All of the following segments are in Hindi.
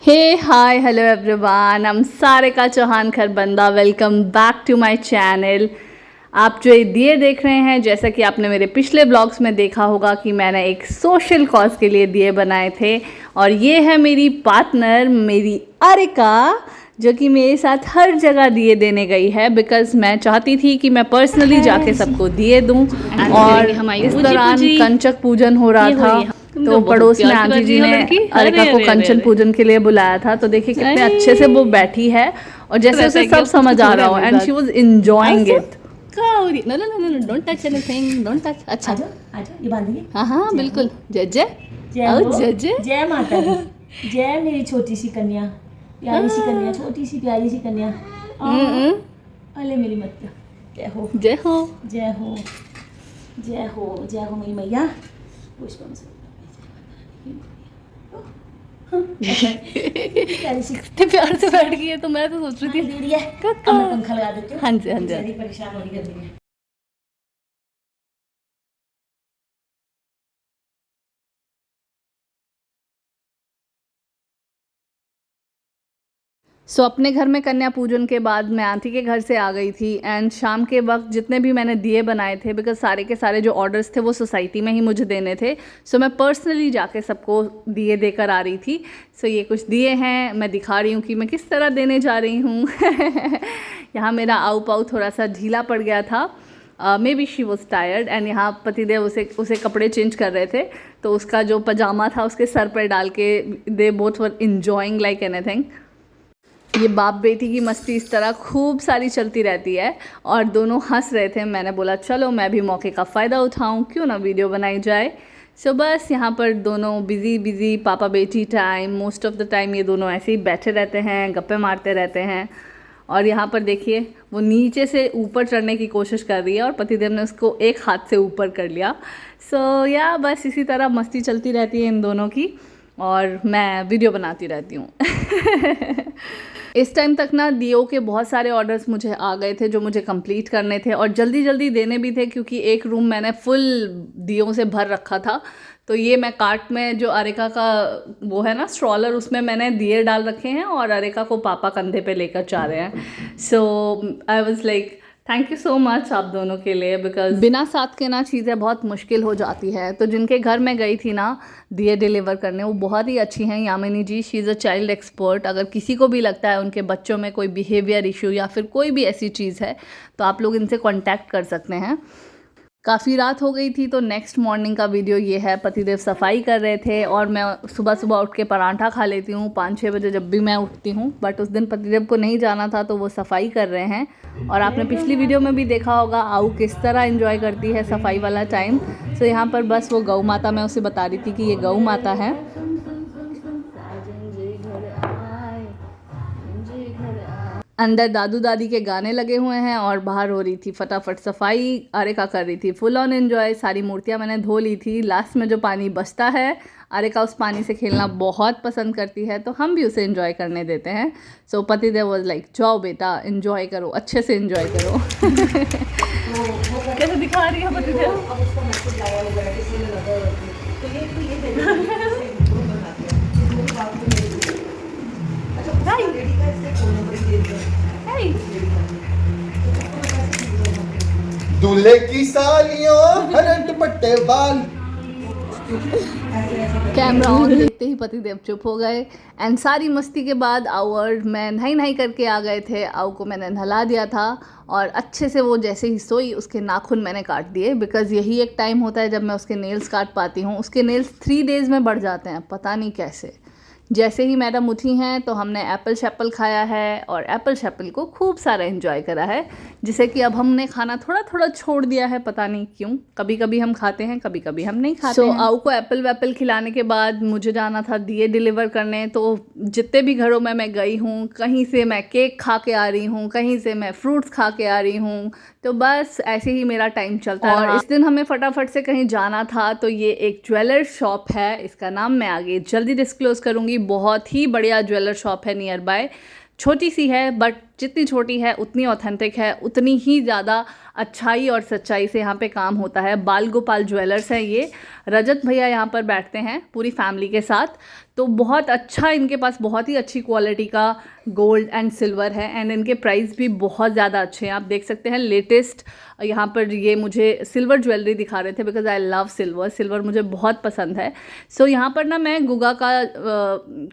Hey, hi, hello everyone. I'm Sarika Chauhan Kharbanda. Welcome back to my channel. आप जो ये दिए देख रहे हैं, जैसा कि आपने मेरे पिछले ब्लॉग्स में देखा होगा कि मैंने एक सोशल कॉज के लिए दिए बनाए थे. और ये है मेरी पार्टनर, मेरी आरिका, जो कि मेरे साथ हर जगह दिए देने गई है. बिकॉज मैं चाहती थी कि मैं पर्सनली जाके सबको दिए दूँ. और इस दौरान कंचक पूजन हो रहा था, तो पड़ोस में आंटी जी ने अरिका को कंचन पूजन के लिए बुलाया था. तो देखिए कितने अच्छे से वो बैठी है और जैसे उसे सब समझ आ रहा हो. And she was enjoying it. No no no no, don't touch anything, don't touch. अच्छा आजा ये बांधिए. हाँ हाँ बिल्कुल. जय जय जय जय जय माता दी. जय मेरी छोटी सी कन्या, प्यारी सी कन्या, छोटी सी प्यारी सी कन्या. अले मेरी मत्या. जय हो जय हो जय हो जय हो जय हो मेरी मैया. पुष्पम से प्यारी सी कितने प्यार से बैठ गई है. तो मैं तो सोच रही थी दे रही है. अब मैं पंखा लगा देती हूँ. हाँ जी हाँ जी. बेचारी परेशान हो रही गर्मी में. सो अपने घर में कन्या पूजन के बाद मैं आंटी के घर से आ गई थी. एंड शाम के वक्त जितने भी मैंने दिए बनाए थे, बिकॉज सारे के सारे जो ऑर्डर्स थे वो सोसाइटी में ही मुझे देने थे. सो मैं पर्सनली जाके सबको दिए देकर आ रही थी. सो ये कुछ दिए हैं, मैं दिखा रही हूँ कि मैं किस तरह देने जा रही हूँ. यहाँ मेरा आऊ पाऊ थोड़ा सा ढीला पड़ गया था. May be she was tired. And यहाँ पतिदेव उसे कपड़े चेंज कर रहे थे, तो उसका जो पजामा था उसके सर पर डाल के they both were enjoying like anything. ये बाप बेटी की मस्ती इस तरह खूब सारी चलती रहती है और दोनों हंस रहे थे. मैंने बोला चलो मैं भी मौके का फ़ायदा उठाऊं, क्यों ना वीडियो बनाई जाए. सो बस यहाँ पर दोनों बिज़ी पापा बेटी time. Most of the time ये दोनों ऐसे ही बैठे रहते हैं, गप्पे मारते रहते हैं. और यहाँ पर देखिए वो नीचे से ऊपर चढ़ने की कोशिश कर रही है और पतिदेव ने उसको एक हाथ से ऊपर कर लिया. सो या बस इसी तरह मस्ती चलती रहती है इन दोनों की और मैं वीडियो बनाती रहती हूँ. इस टाइम तक ना दियो के बहुत सारे ऑर्डर्स मुझे आ गए थे जो मुझे कंप्लीट करने थे और जल्दी जल्दी देने भी थे, क्योंकि एक रूम मैंने फुल दियों से भर रखा था. तो ये मैं कार्ट में जो अरिका का वो है ना स्ट्रॉलर, उसमें मैंने दिए डाल रखे हैं और अरिका को पापा कंधे पे लेकर जा रहे हैं. So I was like thank you so much आप दोनों के लिए, बिकॉज बिना साथ के ना चीज़ें बहुत मुश्किल हो जाती है. तो जिनके घर में गई थी ना दिए डिलीवर करने, वो बहुत ही अच्छी हैं. Yamini ji, she is a child expert. अगर किसी को भी लगता है उनके बच्चों में कोई बिहेवियर इशू या फिर कोई भी ऐसी चीज़ है, तो आप लोग इनसे कांटेक्ट कर सकते हैं. काफ़ी रात हो गई थी, तो नेक्स्ट मॉर्निंग का वीडियो ये है. पतिदेव सफाई कर रहे थे और मैं सुबह सुबह उठ के पराठा खा लेती हूँ 5-6 बजे जब भी मैं उठती हूँ. बट उस दिन पतिदेव को नहीं जाना था, तो वो सफाई कर रहे हैं. और आपने पिछली वीडियो में भी देखा होगा आऊ किस तरह एंजॉय करती है सफाई वाला टाइम. सो यहाँ पर बस वो गौ माता, मैं उसे बता रही थी कि ये गौ माता है. अंदर दादू दादी के गाने लगे हुए हैं और बाहर हो रही थी फटाफट सफाई. अरिका कर रही थी फुल ऑन एंजॉय. सारी मूर्तियां मैंने धो ली थी. लास्ट में जो पानी बचता है, अरिका उस पानी से खेलना बहुत पसंद करती है, तो हम भी उसे एंजॉय करने देते हैं. सो पतिदेव वाज लाइक जाओ बेटा एंजॉय करो, अच्छे से एंजॉय करो. कैसे दिखा रही है पतिदेव. दूल्हे की सालियों हरट दुपट्टे बाल. कैमरा ऑन देखते ही पतिदेव चुप हो गए. एंड सारी मस्ती के बाद आऊ और मैं नहाई करके आ गए थे. आऊ को मैंने नहला दिया था और अच्छे से वो जैसे ही सोई उसके नाखून मैंने काट दिए. बिकॉज़ यही एक टाइम होता है जब मैं उसके नेल्स काट पाती हूँ. उसके नेल्स 3 डेज़ में बढ़ जाते हैं, पता नहीं कैसे. जैसे ही मैडम उठी हैं तो हमने एप्पल शैप्पल खाया है और एप्पल शैप्पल को खूब सारा एंजॉय करा है, जिसे कि अब हमने खाना थोड़ा थोड़ा छोड़ दिया है. पता नहीं क्यों, कभी कभी हम खाते हैं, कभी कभी हम नहीं खाते हैं. आऊ को एप्पल वैप्पल खिलाने के बाद मुझे जाना था दिए डिलीवर करने. तो जितने भी घरों में मैं गई हूँ, कहीं से मैं केक खा के आ रही हूँ, कहीं से मैं फ्रूट्स खा के आ रही हूँ. तो बस ऐसे ही मेरा टाइम चलता है. और इस दिन हमें फटाफट से कहीं जाना था. तो ये एक ज्वेलर शॉप है, इसका नाम मैं आगे जल्दी डिस्क्लोज़ करूँगी. बहुत ही बढ़िया ज्वेलर शॉप है नियर बाय. छोटी सी है बट जितनी छोटी है उतनी ऑथेंटिक है, उतनी ही ज़्यादा अच्छाई और सच्चाई से यहाँ पे काम होता है। बाल गोपाल ज्वेलर्स हैं ये, रजत भैया यहाँ पर बैठते हैं पूरी फैमिली के साथ। तो बहुत अच्छा, इनके पास बहुत ही अच्छी क्वालिटी का गोल्ड एंड सिल्वर है एंड इनके प्राइस भी बहुत ज़्यादा अच्छे हैं। आप देख सकते हैं लेटेस्ट यहाँ पर ये मुझे सिल्वर ज्वेलरी दिखा रहे थे because I love silver, silver मुझे बहुत पसंद है। सो यहाँ पर ना मैं गुगा का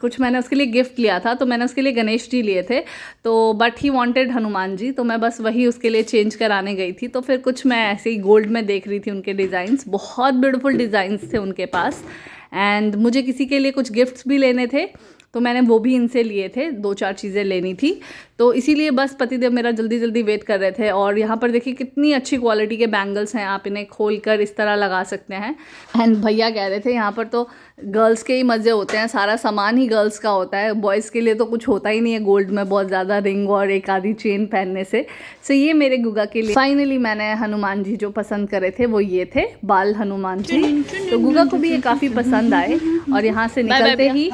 कुछ मैंने उसके लिए गिफ्ट लिया था, तो मैंने उसके लिए गणेश जी लिए थे, तो but he wanted Hanuman ji, तो मैं बस वही उसके लिए चेंज कराने गई थी। तो फिर कुछ मैं ऐसे ही गोल्ड में देख रही थी उनके डिज़ाइंस, बहुत ब्यूटीफुल डिज़ाइंस थे उनके पास एंड मुझे किसी के लिए कुछ गिफ्ट्स भी लेने थे, तो मैंने वो भी इनसे लिए थे, 2-4 चीज़ें लेनी थी, तो इसीलिए बस पतिदेव मेरा जल्दी जल्दी वेट कर रहे थे। और यहाँ पर देखिए कितनी अच्छी क्वालिटी के बैंगल्स हैं, आप इन्हें खोल कर इस तरह लगा सकते हैं। एंड भैया कह रहे थे यहाँ पर तो गर्ल्स के ही मज़े होते हैं, सारा सामान ही गर्ल्स का होता है, बॉयज़ के लिए तो कुछ होता ही नहीं है गोल्ड में बहुत ज़्यादा रिंग और एक आधी चेन पहनने से। सो ये मेरे गुगा के लिए फाइनली मैंने हनुमान जी जो पसंद करे थे वो ये थे, बाल हनुमान जी, तो गुगा को भी ये काफ़ी पसंद आए। और यहाँ से निकलते ही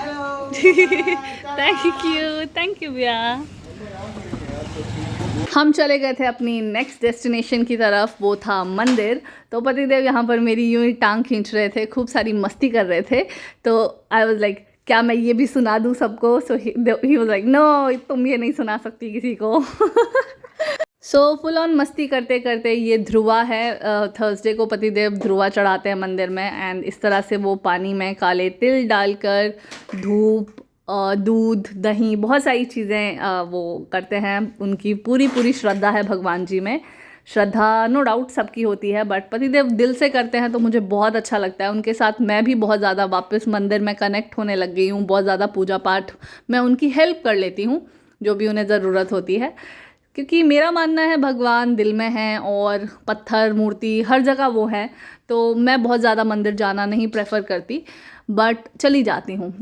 थैंक यू भैया, हम चले गए थे अपनी नेक्स्ट डेस्टिनेशन की तरफ, वो था मंदिर। तो पतिदेव यहाँ पर मेरी यूं ही टांग खींच रहे थे, खूब सारी मस्ती कर रहे थे, तो आई वाज लाइक क्या मैं ये भी सुना दूँ सबको? सो ही वाज लाइक नो, तुम ये नहीं सुना सकती किसी को। सो फुल ऑन मस्ती करते करते, ये ध्रुवा है, थर्सडे को पतिदेव ध्रुवा चढ़ाते हैं मंदिर में एंड इस तरह से वो पानी में काले तिल डालकर धूप, दूध, दही, बहुत सारी चीज़ें वो करते हैं। उनकी पूरी पूरी श्रद्धा है भगवान जी में, श्रद्धा नो डाउट सबकी होती है, बट पतिदेव दिल से करते हैं तो मुझे बहुत अच्छा लगता है। उनके साथ मैं भी बहुत ज़्यादा वापस मंदिर में कनेक्ट होने लग गई हूँ, बहुत ज़्यादा पूजा पाठ मैं उनकी हेल्प कर लेती हूँ जो भी उन्हें ज़रूरत होती है, क्योंकि मेरा मानना है भगवान दिल में हैं और पत्थर मूर्ति हर जगह वो हैं, तो मैं बहुत ज़्यादा मंदिर जाना नहीं प्रेफर करती, बट चली जाती हूँ।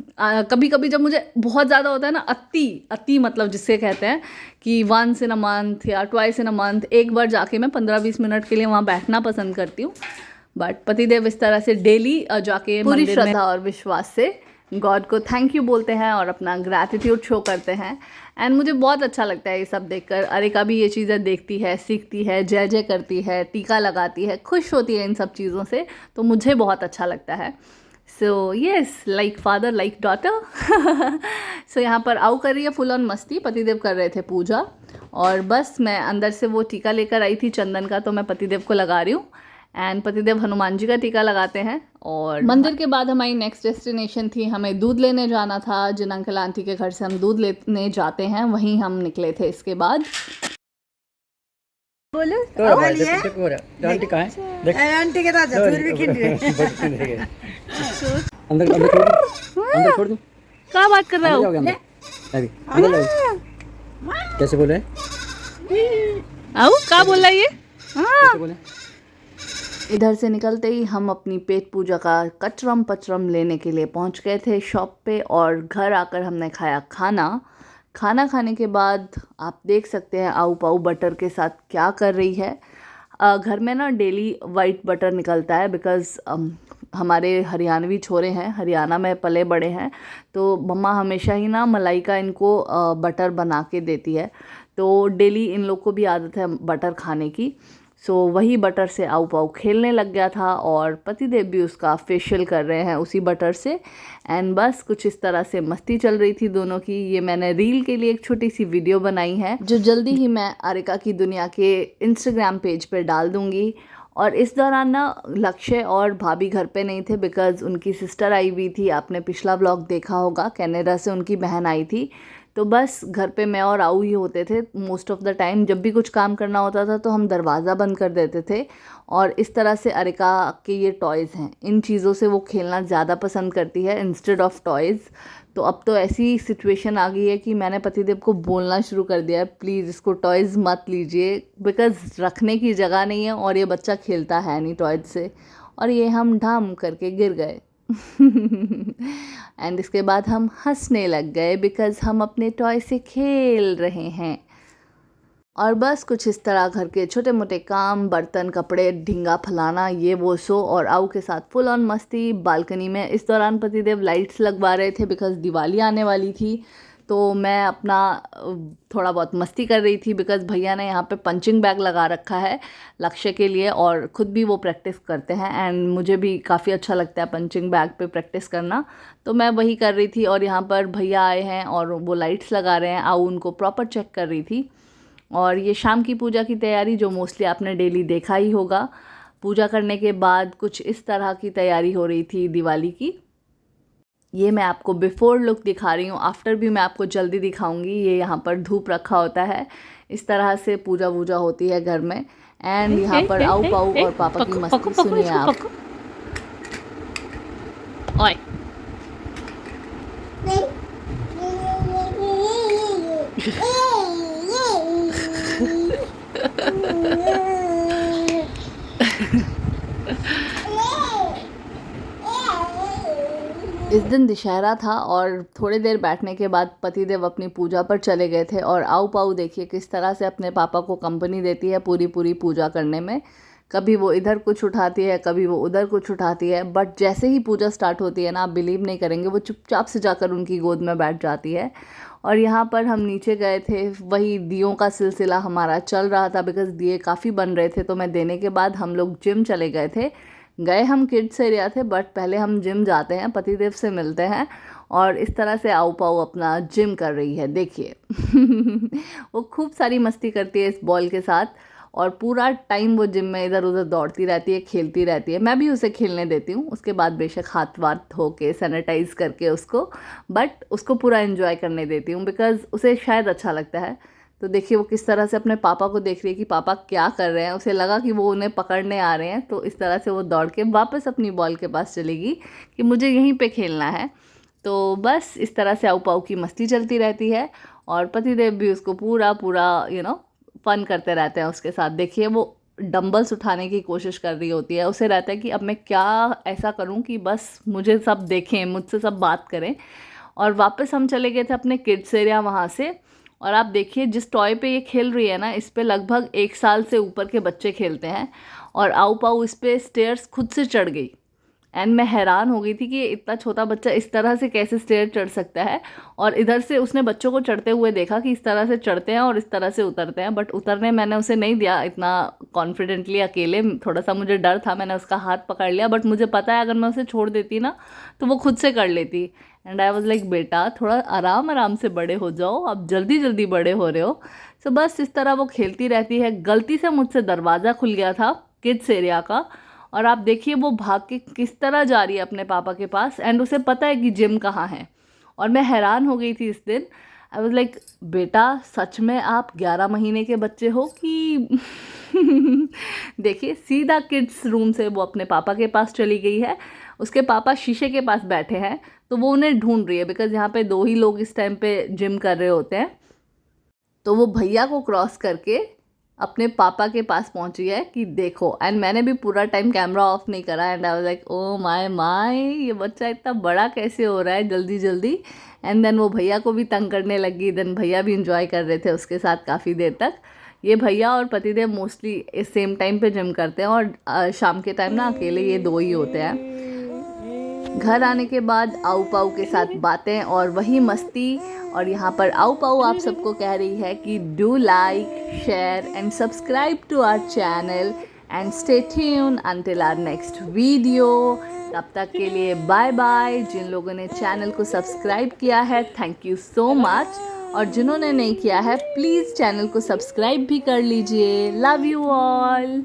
कभी कभी जब मुझे बहुत ज़्यादा होता है ना, अति मतलब जिससे कहते हैं कि वंस इन अ मंथ या ट्वाइस इन अ मंथ, एक बार जाके मैं 15-20 मिनट के लिए वहाँ बैठना पसंद करती हूँ। बट पतिदेव इस तरह से डेली जाके पूरी श्रद्धा और विश्वास से गॉड को थैंक यू बोलते हैं और अपना ग्रैटिट्यूड शो करते हैं एंड मुझे बहुत अच्छा लगता है ये सब देखकर। अरिका भी ये चीज़ें देखती है, सीखती है, जय जय करती है, टीका लगाती है, खुश होती है इन सब चीज़ों से, तो मुझे बहुत अच्छा लगता है। So yes, like father like daughter. So यहाँ पर आऊ कर रही है फुल ऑन मस्ती, पतिदेव कर रहे थे पूजा और बस मैं अंदर से वो टीका लेकर आई थी चंदन का, तो मैं पतिदेव को लगा रही हूँ एंड पतिदेव हनुमान जी का टीका लगाते हैं। और मंदिर के बाद हमारी नेक्स्ट डेस्टिनेशन थी, हमें दूध लेने जाना था। जिन अंकल आंटी के घर से हम दूध लेने जाते हैं वहीं हम निकले थे। इसके बाद बोले आंटी कहाँ है? देख आंटी के साथ दूध भी खिंड रहे। अंदर अंदर छोड़ दूं? क्या बात कर रहे हो? कैसे बोले? आओ क्या बोल रहा है ये? कैसे बोले? इधर से निकलते ही हम अपनी पेट पूजा का कचरम पचरम लेने के लिए पहुंच गए थे शॉप पे और घर आकर हमने खाया खाना खाने के बाद आप देख सकते हैं आऊ पाऊ बटर के साथ क्या कर रही है। घर में ना डेली वाइट बटर निकलता है बिकॉज़ हमारे हरियाणवी छोरे हैं, हरियाणा में पले बड़े हैं, तो मम्मा हमेशा ही ना मलाई का इनको बटर बना के देती है, तो डेली इन लोग को भी आदत है बटर खाने की। सो वही बटर से आऊ पाऊ खेलने लग गया था और पतिदेव भी उसका फेशियल कर रहे हैं उसी बटर से एंड बस कुछ इस तरह से मस्ती चल रही थी दोनों की। ये मैंने रील के लिए एक छोटी सी वीडियो बनाई है जो जल्दी ही मैं अरिका की दुनिया के इंस्टाग्राम पेज पर डाल दूँगी। और इस दौरान ना लक्ष्य और भाभी घर पे नहीं थे बिकॉज़ उनकी सिस्टर आई हुई थी, आपने पिछला व्लॉग देखा होगा, कनाडा से उनकी बहन आई थी, तो बस घर पे मैं और आऊ ही होते थे मोस्ट ऑफ द टाइम। जब भी कुछ काम करना होता था तो हम दरवाज़ा बंद कर देते थे और इस तरह से अरिका के ये टॉयज़ हैं, इन चीज़ों से वो खेलना ज़्यादा पसंद करती है इंस्टेड ऑफ टॉयज़। तो अब तो ऐसी सिचुएशन आ गई है कि मैंने पतिदेव को बोलना शुरू कर दिया है प्लीज़ इसको टॉयज़ मत लीजिए बिकॉज़ रखने की जगह नहीं है और ये बच्चा खेलता है नहीं टॉयज़ से। और ये हम ढाम करके गिर गए एंड इसके बाद हम हंसने लग गए बिकॉज़ हम अपने टॉय से खेल रहे हैं। और बस कुछ इस तरह घर के छोटे मोटे काम, बर्तन, कपड़े, ढींगा फलाना, ये वो सो और आऊ के साथ फुल ऑन मस्ती बालकनी में। इस दौरान पतिदेव लाइट्स लगवा रहे थे बिकॉज़ दिवाली आने वाली थी, तो मैं अपना थोड़ा बहुत मस्ती कर रही थी बिकॉज़ भैया ने यहाँ पे पंचिंग बैग लगा रखा है लक्ष्य के लिए और ख़ुद भी वो प्रैक्टिस करते हैं एंड मुझे भी काफ़ी अच्छा लगता है पंचिंग बैग पे प्रैक्टिस करना। तो मैं वही कर रही थी और यहाँ पर भैया आए हैं और वो लाइट्स लगा रहे हैं, आओ उनको प्रॉपर चेक कर रही थी। और ये शाम की पूजा की तैयारी जो मोस्टली आपने डेली देखा ही होगा। पूजा करने के बाद कुछ इस तरह की तैयारी हो रही थी दिवाली की। ये मैं आपको बिफ़ोर लुक दिखा रही हूँ, आफ्टर भी मैं आपको जल्दी दिखाऊंगी। ये यहाँ पर धूप रखा होता है, इस तरह से पूजा वूजा होती है घर में। एंड यहाँ पर आओ पाओ और पापा की मस्ती सुनिए आप। ओए इस दिन दशहरा था और थोड़ी देर बैठने के बाद पतिदेव अपनी पूजा पर चले गए थे और आओ पाऊ देखिए किस तरह से अपने पापा को कंपनी देती है पूरी पूजा करने में। कभी वो इधर कुछ उठाती है, कभी वो उधर कुछ उठाती है, बट जैसे ही पूजा स्टार्ट होती है ना, आप बिलीव नहीं करेंगे, वो चुपचाप से जाकर उनकी गोद में बैठ जाती है। और यहाँ पर हम नीचे गए थे, वही दियों का सिलसिला हमारा चल रहा था बिकॉज़ दिए काफ़ी बन रहे थे। तो मैं देने के बाद हम लोग जिम चले गए हम किड्स एरिया थे, बट पहले हम जिम जाते हैं, पतिदेव से मिलते हैं और इस तरह से आओ पाओ अपना जिम कर रही है, देखिए। वो खूब सारी मस्ती करती है इस बॉल के साथ और पूरा टाइम वो जिम में इधर उधर दौड़ती रहती है, खेलती रहती है। मैं भी उसे खेलने देती हूँ, उसके बाद बेशक हाथ वाथ धो के सैनिटाइज़ करके उसको, बट उसको पूरा एंजॉय करने देती हूँ बिकॉज़ उसे शायद अच्छा लगता है। तो देखिए वो किस तरह से अपने पापा को देख रही है कि पापा क्या कर रहे हैं। उसे लगा कि वो उन्हें पकड़ने आ रहे हैं, तो इस तरह से वो दौड़ के वापस अपनी बॉल के पास चलेगी कि मुझे यहीं पे खेलना है। तो बस इस तरह से आओ पाओ की मस्ती चलती रहती है और पतिदेव भी उसको पूरा फ़न करते रहते हैं उसके साथ। देखिए वो डंबल्स उठाने की कोशिश कर रही होती है, उसे रहता है कि अब मैं क्या ऐसा करूं कि बस मुझे सब देखें, मुझसे सब बात करें। और वापस हम चले गए थे अपने किड्स एरिया वहाँ से, और आप देखिए जिस टॉय पे ये खेल रही है ना, इस पे लगभग 1 साल से ऊपर के बच्चे खेलते हैं। और आओ पाओ इस पे स्टेयर्स खुद से चढ़ गई एंड मैं हैरान हो गई थी कि ये इतना छोटा बच्चा इस तरह से कैसे स्टेयर चढ़ सकता है। और इधर से उसने बच्चों को चढ़ते हुए देखा कि इस तरह से चढ़ते हैं और इस तरह से उतरते हैं, बट उतरने मैंने उसे नहीं दिया इतना कॉन्फिडेंटली अकेले, थोड़ा सा मुझे डर था। मैंने उसका हाथ पकड़ लिया, बट मुझे पता है अगर मैं उसे छोड़ देती ना तो वो खुद से कर लेती। एंड आई वाज लाइक बेटा थोड़ा आराम से बड़े हो जाओ, अब जल्दी बड़े हो रहे हो। सो बस इस तरह वो खेलती रहती है। गलती से मुझसे दरवाज़ा खुल गया था किड्स एरिया का और आप देखिए वो भाग के किस तरह जा रही है अपने पापा के पास एंड उसे पता है कि जिम कहाँ है। और मैं हैरान हो गई थी इस दिन। आई वाज लाइक बेटा सच में आप 11 महीने के बच्चे हो कि देखिए सीधा किड्स रूम से वो अपने पापा के पास चली गई है। उसके पापा शीशे के पास बैठे हैं तो वो उन्हें ढूंढ रही है बिकॉज़ यहाँ पे 2 ही लोग इस टाइम पे जिम कर रहे होते हैं। तो वो भैया को क्रॉस करके अपने पापा के पास पहुंची है कि देखो। एंड मैंने भी पूरा टाइम कैमरा ऑफ नहीं करा and I was like oh my ये बच्चा इतना बड़ा कैसे हो रहा है जल्दी। एंड देन वो भैया को भी तंग करने लगी। देन भैया भी इंजॉय कर रहे थे उसके साथ काफ़ी देर तक। ये भैया और पतिदेव मोस्टली सेम टाइम पे जिम करते हैं और शाम के टाइम ना अकेले ये 2 ही होते हैं। घर आने के बाद आओ पाओ के साथ बातें और वही मस्ती। और यहाँ पर आओ पाओ आप सबको कह रही है कि do like share and subscribe to our channel and stay tune until our next video. तब तक के लिए बाय बाय। जिन लोगों ने चैनल को सब्सक्राइब किया है थैंक यू सो मच, और जिन्होंने नहीं किया है प्लीज़ चैनल को सब्सक्राइब भी कर लीजिए। Love you all.